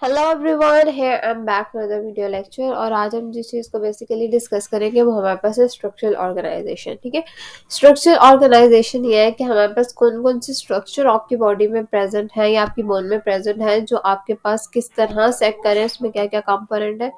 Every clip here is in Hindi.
Hello everyone, here I am back with a video lecture. और आज हम जिस चीज़ को बेसिकली डिस्कस करेंगे वो हमारे पास है स्ट्रक्चरल ऑर्गेनाइजेशन। ठीक है, स्ट्रक्चरल ऑर्गेनाइजेशन ये है कि हमारे पास कौन कौन सी स्ट्रक्चर आपकी बॉडी में प्रेजेंट है या आपकी बोन में प्रेजेंट है, जो आपके पास किस तरह से करें, उसमें क्या क्या कंपोनेंट है,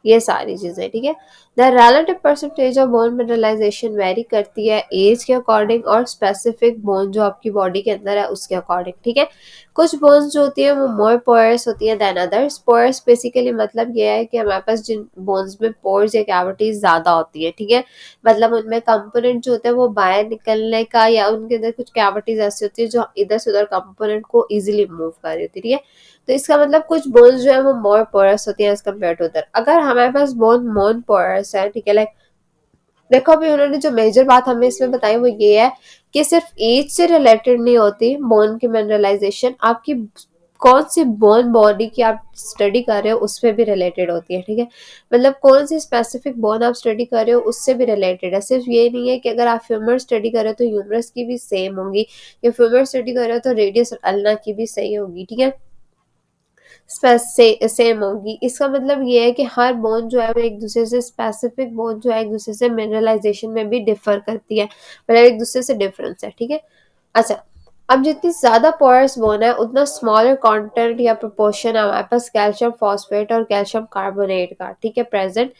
ये सारी चीजें। ठीक है, the relative percentage of bone mineralization vary करती है एज के अकॉर्डिंग और स्पेसिफिक बोन जो आपकी बॉडी के अंदर है उसके अकॉर्डिंग। ठीक है, कुछ बोन्स जो होती है वो मोर पोरस होती है देन अदर्स। पोरस बेसिकली मतलब ये है कि हमारे पास जिन बोन्स में पोर्स या कैविटीज ज्यादा होती है, ठीक है, मतलब उनमें कंपोनेंट जो होते हैं वो बाहर निकलने का, या उनके अंदर कुछ कैविटीज ऐसी होती है जो इधर से उधर कंपोनेंट को इजीली मूव कर रही होती है। ठीक है, तो इसका मतलब कुछ बोन्स जो है वो मोर पोरस होती है एज कम्पेयर टू अदर। अगर हमारे पास बोन मोन पोरस है, ठीक है, लाइक देखो अभी उन्होंने जो मेजर बात हमें इसमें बताई वो ये है कि सिर्फ एज से रिलेटेड नहीं होती बोन की मिनरलाइजेशन, आपकी कौन सी बोन बॉडी की आप स्टडी कर रहे हो उस पर भी रिलेटेड होती है। ठीक है, मतलब कौन सी स्पेसिफिक बोन आप स्टडी कर रहे हो उससे भी रिलेटेड है। सिर्फ ये नहीं है कि अगर आप फ्यूमर स्टडी कर रहे हो तो ह्यूमरस की भी सेम होगी, या फ्यूमर स्टडी कर रहे हो तो रेडियस और अल्ना की भी सही होगी। ठीक है, सेम होगी। इसका मतलब ये है कि हर बोन जो है वो एक दूसरे से, स्पेसिफिक बोन जो है एक दूसरे से मिनरलाइजेशन में भी डिफर करती है, मतलब एक दूसरे से डिफरेंस है। ठीक है, अच्छा, अब जितनी ज्यादा पोरस बोन है उतना स्मॉलर कंटेंट या प्रोपोर्शन हमारे पास कैल्शियम फॉस्फेट और कैल्शियम कार्बोनेट का, ठीक है, प्रेजेंट।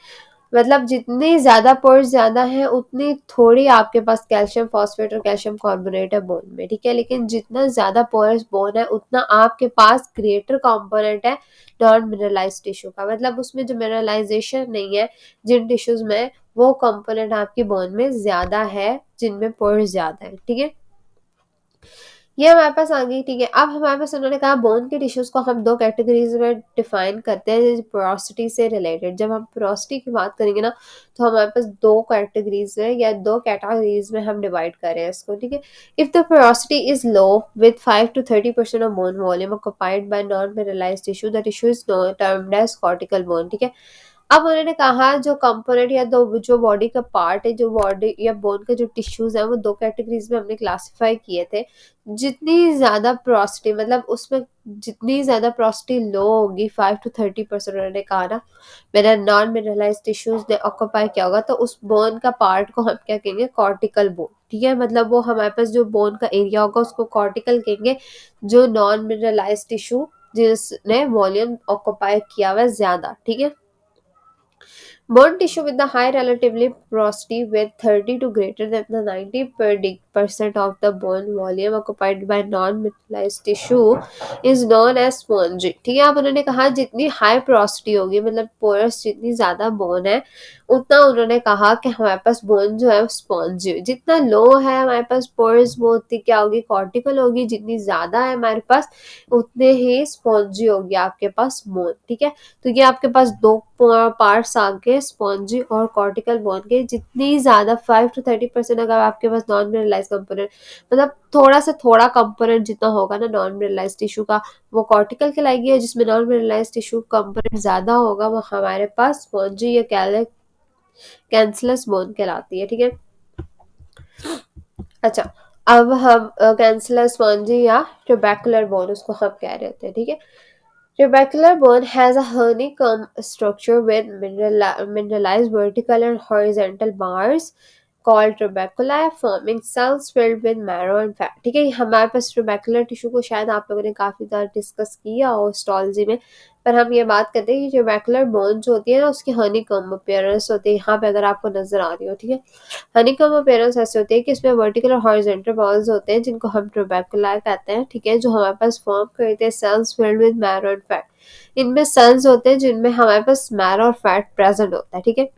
मतलब जितनी ज्यादा पोर्स ज्यादा है उतनी थोड़ी आपके पास कैल्शियम फॉस्फेट और कैल्शियम कार्बोनेट है बोन में। ठीक है, लेकिन जितना ज्यादा पोरस बोन है उतना आपके पास ग्रेटर कंपोनेंट है नॉन मिनरलाइज टिश्यू का, मतलब उसमें जो मिनरलाइजेशन नहीं है जिन टिश्यूज में, वो कंपोनेंट आपकी बोन में ज्यादा है जिनमें पोर्स ज्यादा है। ठीक है, ये हमारे पास आ गई। ठीक है, अब हमारे पास उन्होंने कहा बोन के टिश्यूज को हम दो कैटेगरीज में डिफाइन करते हैं पोरोसिटी से रिलेटेड। जब हम पोरोसिटी की बात करेंगे ना, तो हमारे पास दो कैटेगरीज में या दो कैटेगरीज में हम डिवाइड कर रहे हैं इसको। ठीक है, if the porosity is low with 5 to 30% of bone volume occupied by non mineralised tissue, the tissue is termed as cortical bone. ठीक है, अब उन्होंने कहा जो कंपोनेंट या दो जो बॉडी का पार्ट है, जो बॉडी या बोन के जो टिश्यूज हैं वो दो कैटेगरीज में हमने क्लासिफाई किए थे। जितनी ज्यादा प्रोस्टी, मतलब उसमें जितनी ज्यादा प्रोस्टी लो होगी, 5 to 30% उन्होंने कहा ना, मेरा नॉन मिनरलाइज टिश्यूज ने ऑक्यूपाई किया होगा, तो उस बोन का पार्ट को हम क्या कहेंगे, कॉर्टिकल बोन। ठीक है, मतलब वो हमारे पास जो बोन का एरिया होगा उसको कॉर्टिकल कहेंगे, जो नॉन मिनरलाइज टिश्यू जिसने वॉल्यूम ऑक्यूपाई किया हुआ है ज्यादा। ठीक है, bone tissue with the high relatively porosity with 30 to greater than the 90% of the bone volume occupied by non-metallized tissue is known as spongy। ठीक है, अब उन्होंने कहा जितनी हाई porosity होगी, मतलब पोरस जितनी ज्यादा बोन है, उतना उन्होंने कहा कि हमारे पास बोन जो है स्पॉन्जी। जितना लो है हमारे पास पोरस, वो उतनी क्या होगी, कॉर्टिकल होगी। जितनी ज्यादा है हमारे पास उतने ही स्पॉन्जी होगी आपके पास बोन। ठीक है, तो ये आपके पास दो पार्ट्स आ गए, स्पॉन्जी और कॉर्टिकल बोन के। जितनी ज्यादा 5 to 30% अगर आपके पास नॉन मिनरलाइज कंपोनेंट, मतलब थोड़ा से थोड़ा कंपोनेंट जितना होगा ना नॉन मिनरलाइज टिश्यू का, वो कॉर्टिकल कहलाएगी, और जिसमें नॉन मिनरलाइज टिश्यू कंपोनेंट ज्यादा होगा वो हमारे पास स्पॉन्जी या कैंसलस बोन कहलाती है। ठीक है, अच्छा, अब हम कैंसलस स्पॉन्जी या ट्यूबैकुलर बोन उसको हम कह रहे होते हैं। ठीक है, trabecular bone has a honeycomb structure with mineralized vertical and horizontal bars called trabecula, forming cells filled with marrow and fat। ठीक है, हमारे पास ट्रेबेकुलर टिश्यू को शायद आप लोगों ने काफी ज्यादा डिस्कस किया हो हिस्टोलॉजी में, पर हम ये बात करते हैं कि ट्रेबेकुलर बोन जो होती है ना उसकी हनीकॉम्ब अपीयरेंस होती है। यहाँ पे अगर आपको नजर आ रही हो, ठीक है, हनीकॉम्ब अपीयरेंस ऐसे होती है कि इसमें वर्टिकल और हॉरिजॉन्टल बॉल्स होते हैं जिनको हम ट्रेबेकुला कहते हैं। ठीक है, जो हमारे पास फॉर्म करते हैं cells filled with marrow and fat. इनमें सेल्स होते हैं जिनमें हमारे पास मैरो और फैट प्रेजेंट होता है। ठीक है,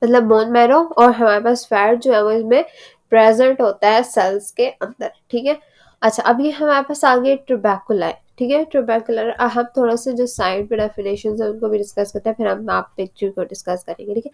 मतलब बोन मैरो और हमारे पास फैट जो है वो इसमें प्रेजेंट होता है सेल्स के अंदर। ठीक है, अच्छा, अब ये हमारे पास आ गए ट्यूबैकुला। ठीक है, ट्यूबैकुलर हम थोड़ा सा जो साइड पे डेफिनेशन है उनको भी डिस्कस करते हैं, फिर हम आप पिक्चर को डिस्कस करेंगे। ठीक है,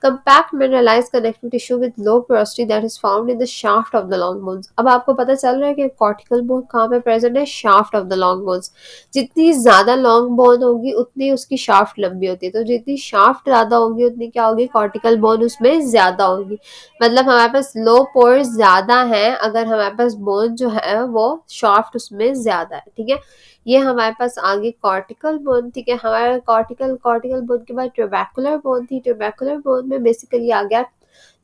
compact mineralized connective tissue with low porosity that is found in the shaft of the long bones। अब आपको पता चल रहा है कि कॉर्टिकल बोन कहाँ पे प्रेजेंट है, shaft of the long bones. जितनी ज्यादा लॉन्ग बोन होगी उतनी उसकी शाफ्ट लंबी होती है, तो जितनी शाफ्ट ज्यादा होगी उतनी क्या होगी, कॉर्टिकल बोन उसमें ज्यादा होगी। मतलब हमारे पास लो पोर्स ज्यादा है अगर हमारे पास बोन जो है वो शाफ्ट उसमें ज्यादा है। ठीक है, ये हमारे पास आगे कॉर्टिकल बोन, ठीक है। हमारा कॉर्टिकल बोन के बाद ट्यूबैकुलर बोन थी। ट्यूबैकुलर बोन में बेसिकली आ गया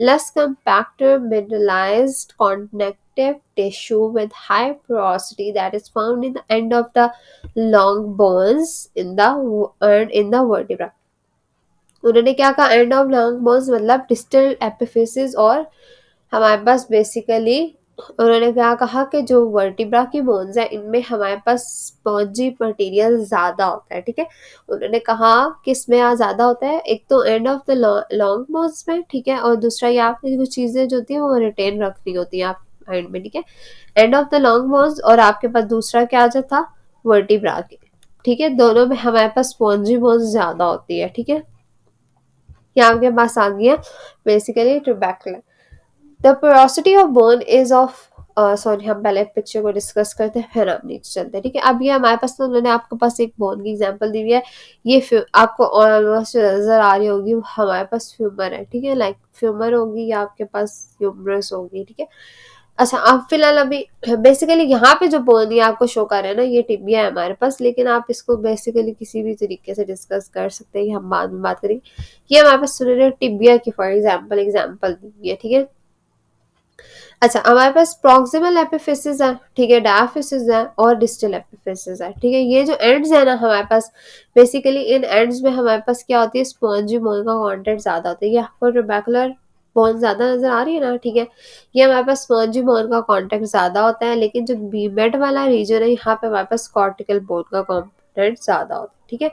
less compactor mineralized connective tissue with high porosity that is found in the end of the long bones in the vertebra. उन्होंने क्या कहा, एंड ऑफ लॉन्ग बोन्स मतलब डिस्टल एपिफिसिस, और हमारे पास बेसिकली उन्होंने क्या कहा कि जो वर्टिब्रा की बोन्स है इनमें हमारे पास स्पॉन्जी मटेरियल ज़्यादा होता है, ठीक है। उन्होंने कहा कि इसमें ज़्यादा होता है, एक तो end of the long bones में, ठीक है, और दूसरा ये आपकी कुछ चीज़ें जो होती हैं वो रिटेन रखनी होती हैं आप एंड में, ठीक है। End of the long bones और आपके पास दूसरा क्या जो था वर्टिब्रा के, ठीक है, दोनों में हमारे पास स्पॉन्जी बोन्स ज़्यादा होती है, ठीक है। यहाँ आपके पास आ गया basically trabecular. The porosity of bone is of sorry, हम पहले पिक्चर को डिस्कस करते हैं फिर हम नीचे चलते हैं, ठीक है। अब ये हमारे पास, तो उन्होंने आपके पास एक बोन की एग्जांपल दी हुई है, ये आपको ऑलमोस्ट नजर आ रही होगी, हमारे पास फ्यूमर है, ठीक है, लाइक फ्यूमर होगी या आपके पास ह्यूमरस होगी, ठीक है। अच्छा, आप फिलहाल अभी बेसिकली यहाँ पे जो बोन ये आपको शो कर रहा है ना, ये टिबिया है हमारे पास, लेकिन आप इसको बेसिकली किसी भी तरीके से डिस्कस कर सकते हैं, हम बाद में बात करेंगे। ये हमारे पास सुनिए टिबिया की फॉर एग्जाम्पल दी है, ठीक है। अच्छा, हमारे पास प्रॉक्सिमल एपिफिसिस है, ठीक है, डायफिसिस है और डिस्टल एपिफिसिस है, ठीक है। ये जो एंड्स है ना हमारे पास, बेसिकली इन एंड्स में हमारे पास क्या होती है, स्पॉन्जी बोन का कंटेंट ज्यादा होता है। ये आपको ट्यूबैकुलर बोन ज्यादा नजर आ रही है ना, ठीक है, ये हमारे पास स्पॉन्जी बोन का कंटेंट ज्यादा होता है, लेकिन जो बीमेड वाला रीजन है यहाँ पे हमारे पास कॉर्टिकल बोन का कंटेंट ज्यादा होता है, ठीक है।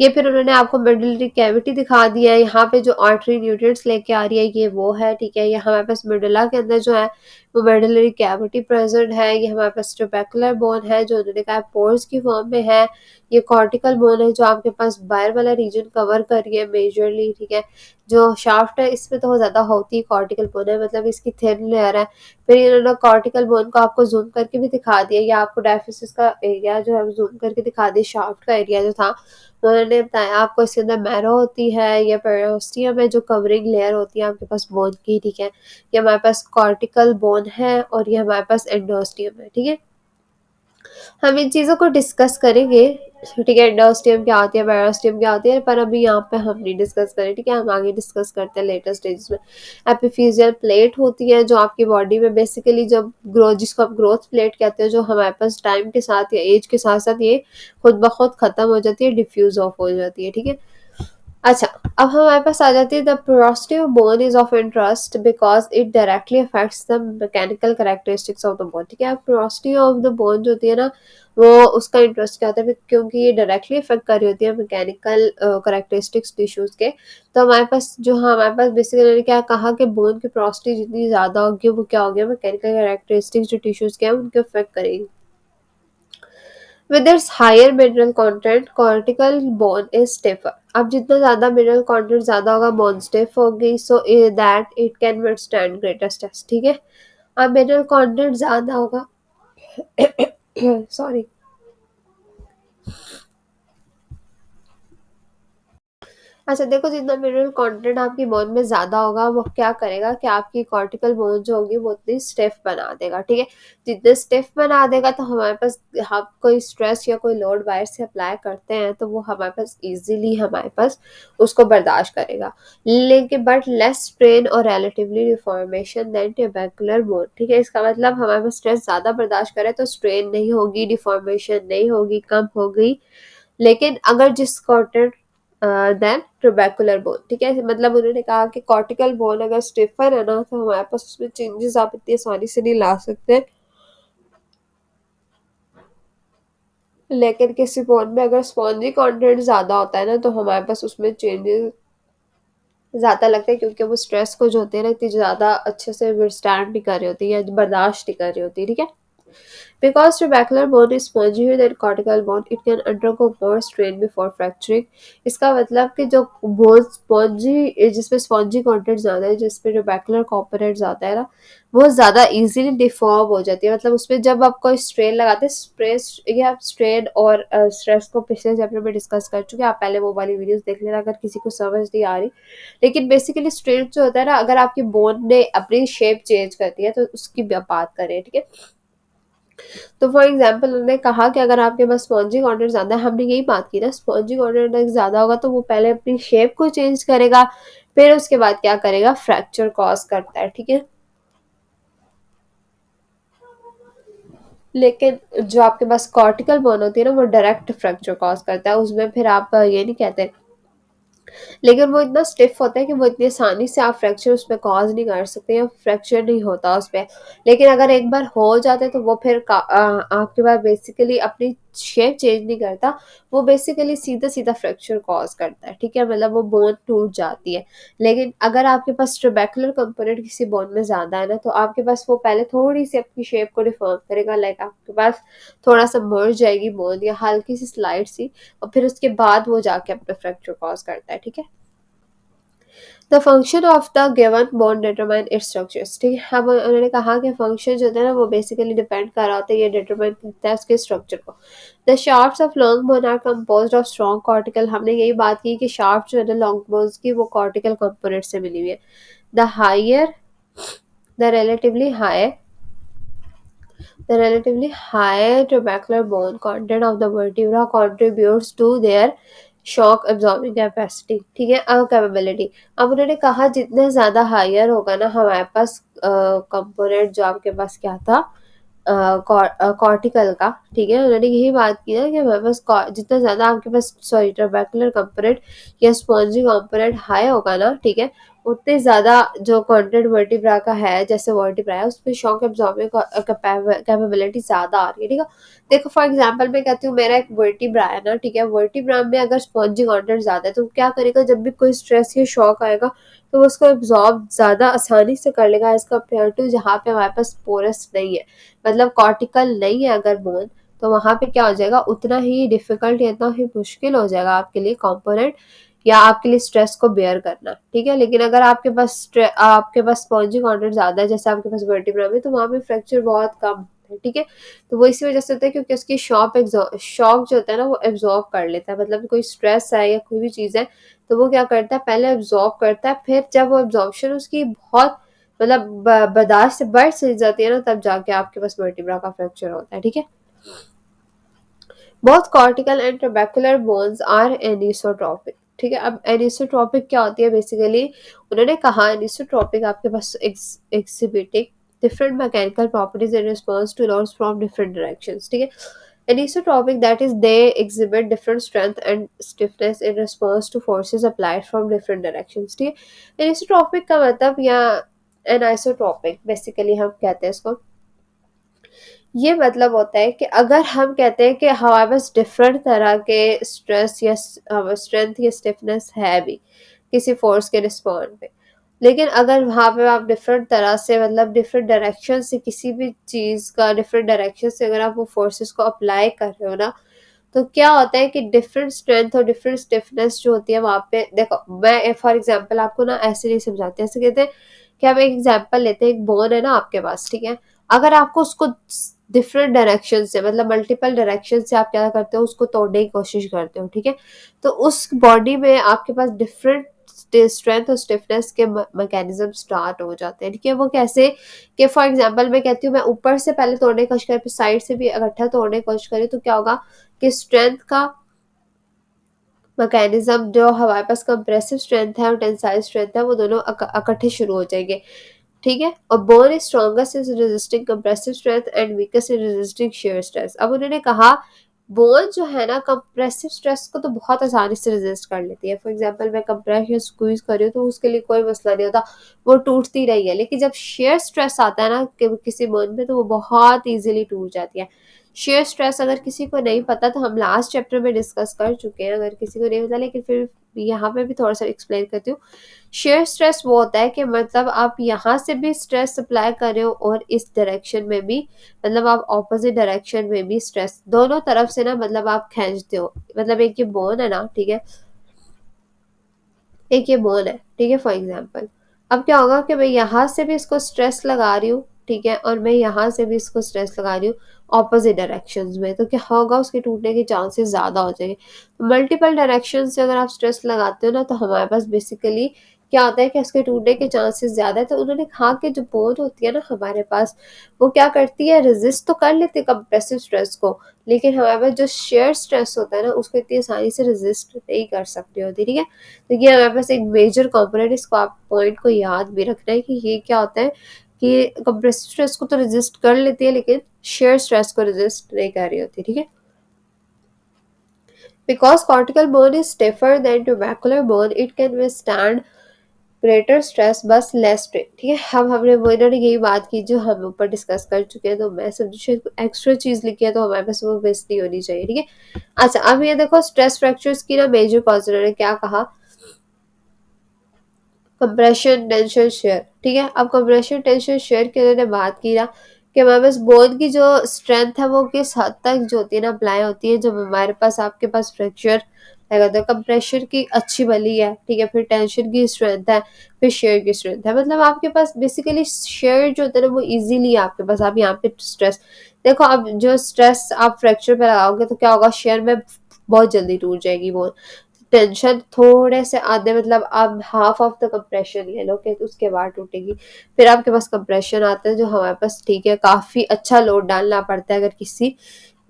ये फिर उन्होंने आपको मेडुलरी कैविटी दिखा दिया है, यहाँ पे जो आर्टरी न्यूट्रिएंट्स लेके आ रही है ये वो है, ठीक है। ये हमारे पास मेडुला के अंदर जो है वो मेडुलरी कैविटी प्रेजेंट है। ये हमारे पास ट्यूबैकुलर बोन है जो उन्होंने कहा पोर्स की फॉर्म में है। ये कॉर्टिकल बोन है जो आपके पास बायर वाला रीजन कवर कर रही है मेजरली, ठीक है। जो शाफ्ट है इसमें तो ज्यादा होती है कॉर्टिकल बोन है, मतलब इसकी थिन लेयर है। फिर इन्होंने कॉर्टिकल बोन को आपको जूम करके भी दिखा दिया, या आपको डायफिसिस का एरिया जो है जूम करके दिखा दिया, शाफ्ट का एरिया जो था उन्होंने बताया आपको। इसके अंदर मैरो होती है, या पेरियोस्टियम है जो कवरिंग लेयर होती है आपके पास बोन की, ठीक है। ये हमारे पास कॉर्टिकल बोन है और ये हमारे पास एंडोस्टियम है, ठीक है। हम इन चीज़ों को डिस्कस करेंगे, ठीक है, एंडोस्टियम क्या होती है, पेरियोस्टियम क्या होती है, पर अभी यहाँ पे हम नहीं डिस्कस करें, ठीक है, हम आगे डिस्कस करते हैं लेटर स्टेजेस में। एपिफिजियल प्लेट होती है जो आपकी बॉडी में बेसिकली जब ग्रोथ, जिसको आप ग्रोथ प्लेट कहते हैं, जो हमारे पास टाइम के साथ या एज के साथ साथ ये खुद ब खुद खत्म हो जाती है, डिफ्यूज ऑफ हो जाती है, ठीक है। अच्छा, अब हमारे पास आ जाती है the porosity of bone is of interest because it directly affects the mechanical characteristics of the bone, ठीक है। पोरोसिटी ऑफ द बोन जो होती है ना वो उसका इंटरेस्ट क्या होता है, क्योंकि ये डायरेक्टली अफेक्ट कर रही होती है मैकेनिकल कैरेक्टरिस्टिक्स टिश्यूज के। तो हमारे पास बेसिकली क्या कहा कि बोन की पोरोसिटी जितनी ज्यादा होगी वो क्या होगी, मैकेनिकल कैरेक्टरिस्टिक्स जो टिश्यूज के हैं उनके अफेक्ट करेगी। With its higher mineral content, cortical bone is stiffer. अब जितना ज़्यादा mineral content ज़्यादा होगा bone stiff होगी, so that it can withstand greater stress, ठीक है। अब mineral content ज़्यादा होगा सॉरी, अच्छा देखो, जितना मिनरल कंटेंट आपकी बोन में ज्यादा होगा वो क्या करेगा कि आपकी कॉर्टिकल बोन जो होगी वो उतनी स्टिफ बना देगा, ठीक है। जितने स्टिफ बना देगा तो हमारे पास हम कोई स्ट्रेस या कोई लोड बाहर से अप्लाई करते हैं तो वो हमारे पास इजीली हमारे पास उसको बर्दाश्त करेगा, लेकिन बट लेस स्ट्रेन और रिलेटिवली डिफॉर्मेशन देन ट्यूबैकुलर बोन, ठीक है। इसका मतलब हमारे पास स्ट्रेस ज्यादा बर्दाश्त करे तो स्ट्रेन नहीं होगी, डिफॉर्मेशन नहीं होगी, कम होगी। लेकिन अगर जिस कॉर्टेड देन ट्यूबैकुलर बोन, ठीक है, मतलब उन्होंने कहा कि कॉर्टिकल बोन अगर स्टिफर है ना तो हमारे पास उसमें चेंजेस आप इतनी आसानी से नहीं ला सकते, लेकिन किसी बोन में अगर स्पॉन्जी कंटेंट ज्यादा होता है ना तो हमारे पास उसमें चेंजेस ज्यादा लगते हैं, क्योंकि वो स्ट्रेस को जो होते हैं ना इतनी ज्यादा अच्छे से विथस्टैंड नहीं कर रही होती या बर्दाश्त नहीं कर रही होती, ठीक है। Because trabecular bone is spongier than cortical bone, it can undergo more strain before fracturing. इसका मतलब कि जो बोन स्पॉन्जी, जिसमें स्पॉन्जी कंटेंट ज़्यादा है, जिसमें ट्यूबैकुलर कंपोनेंट ज़्यादा है ना, वो ज़्यादा इजीली डिफॉर्म हो जाती है। मतलब उसमें जब आप कोई स्ट्रेन लगाते हैं, स्ट्रेस ये आप स्ट्रेन और स्ट्रेस को पिछले चैप्टर में डिस्कस कर चुके हैं, आप पहले वो वाली वीडियोस देख लेना अगर किसी को समझ नहीं आ रही। लेकिन बेसिकली स्ट्रेन जो होता है ना, अगर आपकी बोन ने अपनी शेप चेंज करती है तो उसकी बात करें, ठीक है। तो फॉर एग्जाम्पल उन्होंने कहा कि अगर आपके पास स्पॉन्जी कंटेंट ज़्यादा है, हमने यही बात की ना, स्पॉन्जी कंटेंट ज़्यादा होगा तो वो पहले अपनी शेप को चेंज करेगा, फिर उसके बाद क्या करेगा, फ्रैक्चर कॉज करता है, ठीक है। लेकिन जो आपके पास कॉर्टिकल बोन होती है ना, वो डायरेक्ट फ्रैक्चर कॉज करता है, उसमें फिर आप ये नहीं कहते, लेकिन वो इतना स्टिफ होता है कि वो इतनी आसानी से आप फ्रैक्चर उस पर कॉज नहीं कर सकते, या फ्रैक्चर नहीं होता उस पर। लेकिन अगर एक बार हो जाते हैं तो वो फिर आपके पास बेसिकली अपनी शेप चेंज नहीं करता, वो बेसिकली सीधा सीधा फ्रैक्चर कॉज करता है, ठीक है, मतलब वो बोन टूट जाती है। लेकिन अगर आपके पास ट्रेबेकुलर कंपोनेंट किसी बोन में ज़्यादा है ना, तो आपके पास वो पहले थोड़ी सी अपनी शेप को डिफॉर्म करेगा, लाइक आपके पास थोड़ा सा मर्ज जाएगी बोन, या हल्की सी स्लाइड सी, और फिर उसके बाद वो जाके अपने फ्रैक्चर कॉज करता है, ठीक है। The function of the given bond determine its structures, ठीक है। अब उन्होंने कहा कि फंक्शन जो है ना, वो बेसिकली डिपेंड कर रहा होता है, ये डिटरमाइन करता है उसके स्ट्रक्चर को। The shafts of long bone are composed of strong cortical, हमने यही बात की कि शाफ्ट जो है ना लॉन्ग बोन्स की, वो कॉर्टिकल कंपोनेंट से मिली हुई है। The higher the relatively high The relatively high trabecular bone content of the vertebra contributes to their shock absorbing capacity, ठीक है, अब कैपेबिलिटी। अब उन्होंने कहा जितने ज़्यादा हायर होगा ना हमारे पास कंपोनेंट, जो आपके पास क्या था, कॉर्टिकल का, ठीक है, उन्होंने यही बात की ना कि हमारे पास जितना ज़्यादा आपके पास सॉरी ट्राबैकुलर कंपोनेंट या स्पॉन्जी कंपोनेंट हाई होगा ना, ठीक है, उतने ज़्यादा जो कंटेंट वर्टिब्रा का है, जैसे वर्टिब्रा है, उस पर शॉक एब्जॉर्बिंग कैपेबिलिटी ज़्यादा आ रही है, ठीक है। देखो फॉर एग्जांपल मैं कहती हूँ मेरा एक वर्टिब्रा है ना, ठीक है, वर्टिब्रा में अगर स्पॉन्जी कंटेंट ज़्यादा है तो क्या करेगा, जब भी कोई स्ट्रेस या शॉक आएगा तो वो उसको एब्जॉर्ब ज़्यादा आसानी से कर लेगा एज कम्पेयर टू जहाँ पे हमारे पास पोरस नहीं है, मतलब कॉर्टिकल नहीं है अगर बोन, तो वहां पे क्या हो जाएगा, उतना ही डिफिकल्ट या इतना ही मुश्किल हो जाएगा आपके लिए कंपोनेंट या आपके लिए स्ट्रेस को बेयर करना, ठीक है। लेकिन अगर आपके पास स्पॉन्जी कंटेंट ज्यादा है, जैसे आपके पास वर्टिब्रा में, तो वहां पे फ्रैक्चर बहुत कम है, ठीक है। तो वो इसी वजह से होता है क्योंकि उसकी शॉक जो होता है ना, वो एब्जॉर्ब कर लेता है, मतलब कोई स्ट्रेस है या कोई भी चीज है, तो वो क्या करता है, पहले एब्जॉर्ब करता है, फिर जब वो एब्जॉर्प्शन उसकी बहुत मतलब बर्दाश्त से बढ़ चली जाती है ना, तब जाके आपके पास वर्टिब्रा का फ्रैक्चर होता है, ठीक है। Both cortical and trabecular bones are anisotropic, ठीक है। अब एनिसोट्रॉपिक क्या होती है बेसिकली, उन्होंने कहा एनिसोट्रॉपिक आपके पास exhibiting different mechanical properties in response to loss from different directions, ठीक है। Anisotropic, that is, they exhibit different strength and stiffness in response to forces applied from different directions, ठीक है। Anisotropic का मतलब या anisotropic बेसिकली हम कहते हैं इसको, ये मतलब होता है कि अगर हम कहते हैं कि हमारे पास डिफरेंट तरह के स्ट्रेस या स्ट्रेंथ या स्टिफनेस है भी किसी फोर्स के रिस्पॉन्ड पे, लेकिन अगर वहाँ पे आप डिफरेंट तरह से मतलब डिफरेंट डायरेक्शन से किसी भी चीज़ का डिफरेंट डायरेक्शन से अगर आप वो फोर्सेस को अप्लाई कर रहे हो ना, तो क्या होता है कि डिफरेंट स्ट्रेंथ और डिफरेंट स्टिफनेस जो होती है वहाँ पे, देखो मैं फॉर एग्जांपल आपको ना ऐसे नहीं समझाते, ऐसे कहते हैं कि हम एक एग्जांपल लेते हैं, एक बोन है ना आपके पास, ठीक है, अगर आपको उसको डिफरेंट डायरेक्शन से मतलब मल्टीपल डायरेक्शन से आप क्या करते हो, उसको तोड़ने की कोशिश करते हो, ठीक है, तो उस बॉडी में आपके पास डिफरेंट स्ट्रेंथ और स्टिफनेस के मैकेनिज्म स्टार्ट हो जाते हैं, ठीक है। वो कैसे कि फॉर एग्जांपल मैं कहती हूँ मैं ऊपर से पहले तोड़ने की कोशिश करी, फिर साइड से भी इकट्ठा तोड़ने की कोशिश करी, तो क्या होगा कि स्ट्रेंथ का मैकेनिज्म जो हमारे पास कंप्रेसिव स्ट्रेंथ है और टेंसाइल स्ट्रेंथ है, वो दोनों इकट्ठे शुरू हो जाएंगे, ठीक है। और bone is strongest in resisting compressive strength and weakest in resisting shear stress. अब उन्होंने कहा बोन जो है ना कंप्रेसिव स्ट्रेस को तो बहुत आसानी से रेजिस्ट कर लेती है, फॉर एग्जांपल मैं कंप्रेस या स्क्वीज कर रही हूँ तो उसके लिए कोई मसला नहीं होता, वो टूटती रही है। लेकिन जब शेयर स्ट्रेस आता है ना किसी बोन में, तो वो बहुत ईजिली टूट जाती है। शेयर स्ट्रेस अगर किसी को नहीं पता तो हम लास्ट चैप्टर में डिस्कस कर चुके हैं, अगर किसी को नहीं पता, लेकिन फिर यहाँ पे भी थोड़ा सा एक्सप्लेन करती हूँ। शेयर स्ट्रेस वो होता है कि मतलब आप यहाँ से भी स्ट्रेस अप्लाई कर रहे हो और इस डायरेक्शन में भी, मतलब आप ऑपोजिट डायरेक्शन में भी स्ट्रेस, दोनों तरफ से ना मतलब आप खींचते हो, मतलब एक ये बोन है ना, ठीक है, एक ये बोन है, ठीक है, फॉर एग्जाम्पल अब क्या होगा कि मैं यहाँ से भी इसको स्ट्रेस लगा रही हूँ, ठीक है, और मैं यहाँ से भी इसको स्ट्रेस लगा रही हूँ ऑपोजिट डायरेक्शंस में, तो क्या होगा उसके टूटने के चांसेस ज़्यादा हो जाएंगे। तो मल्टीपल डायरेक्शन से अगर आप स्ट्रेस लगाते हो ना, तो हमारे पास बेसिकली क्या होता है कि उसके टूटने के चांसेस ज़्यादा है। तो उन्होंने कहा कि जो बोन होती है ना हमारे पास, वो क्या करती है, रेजिस्ट तो कर लेती है कंप्रेसिव स्ट्रेस को, लेकिन हमारे पास जो शेयर स्ट्रेस होता है ना उसको इतनी आसानी से रेजिस्ट नहीं कर सकती होती, ठीक है। तो ये हमारे पास एक मेजर कंपोनेंट, इसको आप पॉइंट को याद भी रखना है कि ये क्या होता है कि कंप्रेसिव स्ट्रेस को तो रेजिस्ट कर लेती है लेकिन शेयर स्ट्रेस को रेजिस्ट नहीं कर रही होती, ठीक है। Because cortical bone is stiffer than tubercular bone, it can withstand greater stress बस लेस स्ट्रेन, ठीक है। अब हमने वो इन्होंने यही बात की जो हम ऊपर डिस्कस कर चुके हैं, तो मैं समझी शायद एक्स्ट्रा चीज लिखी है तो हमारे पास वो मिस नहीं होनी चाहिए, ठीक है। अच्छा, अब ये देखो स्ट्रेस फ्रैक्चर्स की ना मेजर कॉज उन्होंने क्या कहा, कंप्रेशन टेंशन शेयर, ठीक है। अब कंप्रेशन टेंशन शेयर की उन्होंने बात की ना कि हमारे पास बोन की जो स्ट्रेंथ है वो किस हद तक जो होती है ना अप्लाई होती है जब हमारे पास आपके पास फ्रैक्चर लगा, तो कंप्रेशन की अच्छी भली है, ठीक है, फिर टेंशन की स्ट्रेंथ है, फिर शेयर की स्ट्रेंथ है, मतलब आपके पास बेसिकली शेयर जो होता है ना वो इजीली आपके पास, आप यहाँ पे स्ट्रेस देखो, अब जो स्ट्रेस आप फ्रैक्चर पे लगाओगे तो क्या होगा, शेयर में बहुत जल्दी टूट जाएगी बोन। टेंशन थोड़े से आधे, मतलब आप हाफ ऑफ द कंप्रेशन ले लो कि उसके बाद टूटेगी। फिर आपके पास कंप्रेशन आता है जो हमारे पास, ठीक है, काफी अच्छा लोड डालना पड़ता है अगर किसी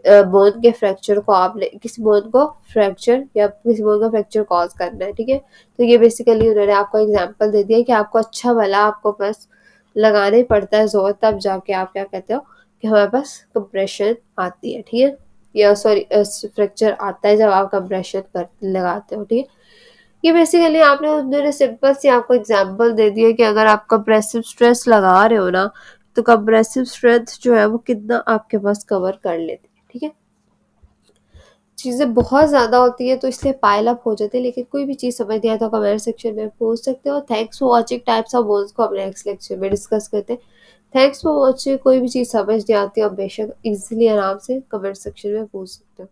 बोन के फ्रैक्चर को किसी बोन को फ्रैक्चर या किसी बोन का फ्रैक्चर कॉज करना है, ठीक है। तो ये बेसिकली उन्होंने आपको एग्जांपल दे दिया कि आपको अच्छा वाला आपको बस लगाना ही पड़ता है जोर, तब जाके आप क्या कहते हो कि हमारे पास कंप्रेशन आती है, ठीक है, या सॉरी फ्रैक्चर आता है जब आप कंप्रेशन कर लगाते हो, ठीक है। ये बेसिकली आपने उन्होंने सिंपल सी आपको एग्जांपल दे दिया कि अगर आप कंप्रेसिव स्ट्रेस लगा रहे हो ना तो कंप्रेसिव स्ट्रेंथ जो है वो कितना आपके पास कवर कर लेती है, ठीक है। चीज़ें बहुत ज़्यादा होती है तो इसलिए पाइल अप हो जाती है, लेकिन कोई भी चीज़ समझ नहीं आए तो कमेंट सेक्शन में पूछ सकते हो। Thanks for watching types of bones को अपने नेक्स्ट लेक्चर में डिस्कस करते हैं। Thanks for watching. कोई भी चीज़ समझ नहीं आती और बेशक इजीली आराम से कमेंट सेक्शन में पूछ सकते हो।